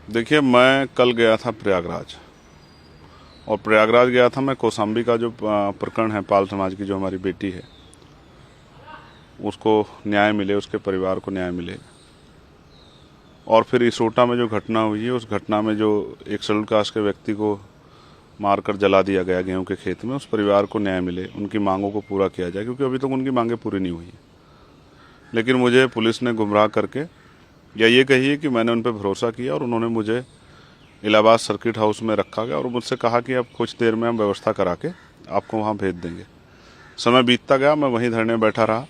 देखिए, मैं कल गया था प्रयागराज, और प्रयागराज गया था मैं कौशाम्बी का जो प्रकरण है, पाल समाज की जो हमारी बेटी है उसको न्याय मिले, उसके परिवार को न्याय मिले। और फिर इसोटा में जो घटना हुई है, उस घटना में जो एक शेड्यूल कास्ट के व्यक्ति को मारकर जला दिया गया गेहूं के खेत में, उस परिवार को न्याय मिले, उनकी मांगों को पूरा किया जाए, क्योंकि अभी तक उनकी मांगें पूरी नहीं हुई है। लेकिन मुझे पुलिस ने गुमराह करके, या ये कहिए कि मैंने उन पर भरोसा किया और उन्होंने मुझे इलाहाबाद सर्किट हाउस में रखा गया और मुझसे कहा कि अब कुछ देर में हम व्यवस्था करा के आपको वहाँ भेज देंगे। समय बीतता गया, मैं वहीं धरने बैठा रहा।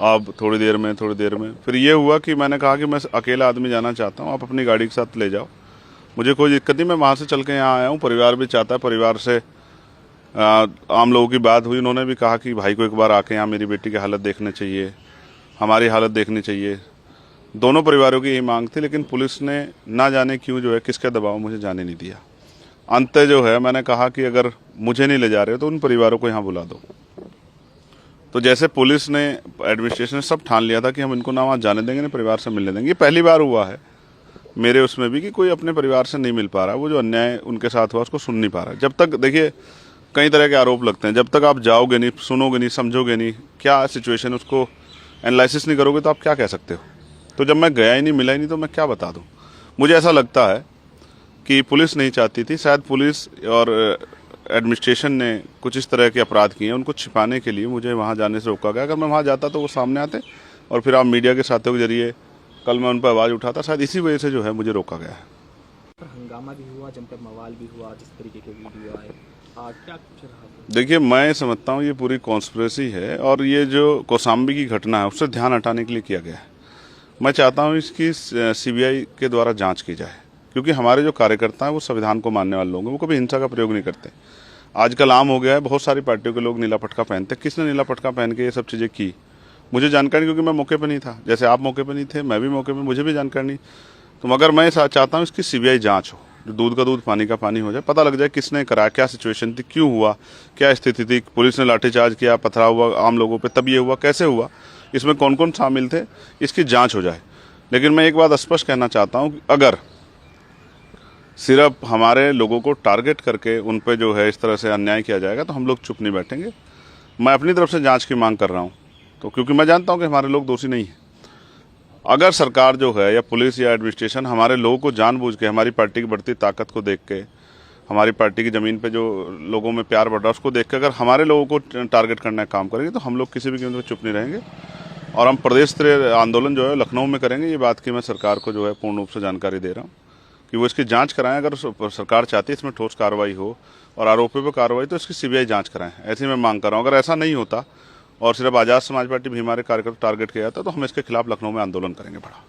अब थोड़ी देर में फिर ये हुआ कि मैंने कहा कि मैं अकेला आदमी जाना चाहता हूँ, आप अपनी गाड़ी के साथ ले जाओ, मुझे कोई दिक्कत नहीं, मैं वहाँ से चल के यहाँ आया हूँ। परिवार भी चाहता है, परिवार से आम लोगों की बात हुई, उन्होंने भी कहा कि भाई को एक बार आके यहाँ मेरी बेटी की हालत देखनी चाहिए, हमारी हालत देखनी चाहिए। दोनों परिवारों की यही मांग थी, लेकिन पुलिस ने ना जाने क्यों जो है, किसके दबाव मुझे जाने नहीं दिया। अंत जो है, मैंने कहा कि अगर मुझे नहीं ले जा रहे हो तो उन परिवारों को यहाँ बुला दो। तो जैसे पुलिस ने, एडमिनिस्ट्रेशन ने सब ठान लिया था कि हम इनको ना वहाँ जाने देंगे, ना परिवार से मिलने देंगे। ये पहली बार हुआ है मेरे उसमें भी कि कोई अपने परिवार से नहीं मिल पा रहा, वो जो अन्याय उनके साथ हुआ उसको सुन नहीं पा रहा। जब तक, देखिए, कई तरह के आरोप लगते हैं, जब तक आप जाओगे नहीं, सुनोगे नहीं, समझोगे नहीं क्या सिचुएशन, उसको एनालिसिस नहीं करोगे तो आप क्या कह सकते हो। तो जब मैं गया ही नहीं, मिला ही नहीं, तो मैं क्या बता दूं। मुझे ऐसा लगता है कि पुलिस नहीं चाहती थी, शायद पुलिस और एडमिनिस्ट्रेशन ने कुछ इस तरह के अपराध किए हैं, उनको छिपाने के लिए मुझे वहाँ जाने से रोका गया। अगर मैं वहाँ जाता तो वो सामने आते, और फिर आप मीडिया के साथियों के जरिए कल मैं उन पर आवाज़ उठाता, शायद इसी वजह से जो है मुझे रोका गया है। हंगामा भी हुआ, जमकर मवाल भी हुआ, जिस तरीके के वीडियो आए, क्या कुछ रहा? देखिए, मैं समझता हूँ ये पूरी कॉन्स्पिरेसी है, और ये जो कौशाम्बी की घटना है उससे ध्यान हटाने के लिए किया गया है। मैं चाहता हूँ इसकी सीबीआई के द्वारा जांच की जाए, क्योंकि हमारे जो कार्यकर्ता हैं वो संविधान को मानने वाले लोग हैं, वो कभी हिंसा का प्रयोग नहीं करते। आजकल आम हो गया है, बहुत सारी पार्टियों के लोग नीला पटका पहनते। किसने नीला पटका पहन के ये सब चीज़ें की, मुझे जानकारी, क्योंकि मैं मौके पर नहीं था। जैसे आप मौके पर नहीं थे, मैं भी मौके पर, मुझे भी जानकारी नहीं। तो मगर मैं चाहता हूँ इसकी सीबीआई जाँच हो, जो दूध का दूध पानी का पानी हो जाए, पता लग जाए किसने कराया, क्या सिचुएशन थी, क्यों हुआ, क्या स्थिति थी, पुलिस ने लाठीचार्ज किया, पथराव हुआ आम लोगों पे, तब ये हुआ, कैसे हुआ, इसमें कौन कौन शामिल थे, इसकी जांच हो जाए। लेकिन मैं एक बात स्पष्ट कहना चाहता हूं कि अगर सिर्फ हमारे लोगों को टारगेट करके उन पे जो है इस तरह से अन्याय किया जाएगा तो हम लोग चुप नहीं बैठेंगे। मैं अपनी तरफ से जांच की मांग कर रहा हूं, तो क्योंकि मैं जानता हूं कि हमारे लोग दोषी नहीं हैं। अगर सरकार जो है, या पुलिस या एडमिनिस्ट्रेशन, हमारे लोगों को जानबूझ के, हमारी पार्टी की बढ़ती ताकत को देख के, हमारी पार्टी की ज़मीन पे जो लोगों में प्यार बढ़ रहा है उसको देख के अगर हमारे लोगों को टारगेट करने का काम करेंगे तो हम लोग किसी भी कीमत पर चुप नहीं रहेंगे, और हम प्रदेश स्तरीय आंदोलन जो है लखनऊ में करेंगे। ये बात की मैं सरकार को जो है पूर्ण रूप से जानकारी दे रहा हूँ कि वो इसकी जांच कराएं। अगर सरकार चाहती है इसमें ठोस कार्रवाई हो और आरोपियों पर कार्रवाई, तो इसकी सीबीआई जांच कराएं, ऐसी मैं मांग कर रहा हूँ। अगर ऐसा नहीं होता और सिर्फ आज़ाद समाज पार्टी भी हमारे कार्यकर्ता टारगेट किया जाता तो हम इसके खिलाफ लखनऊ में आंदोलन करेंगे बड़ा।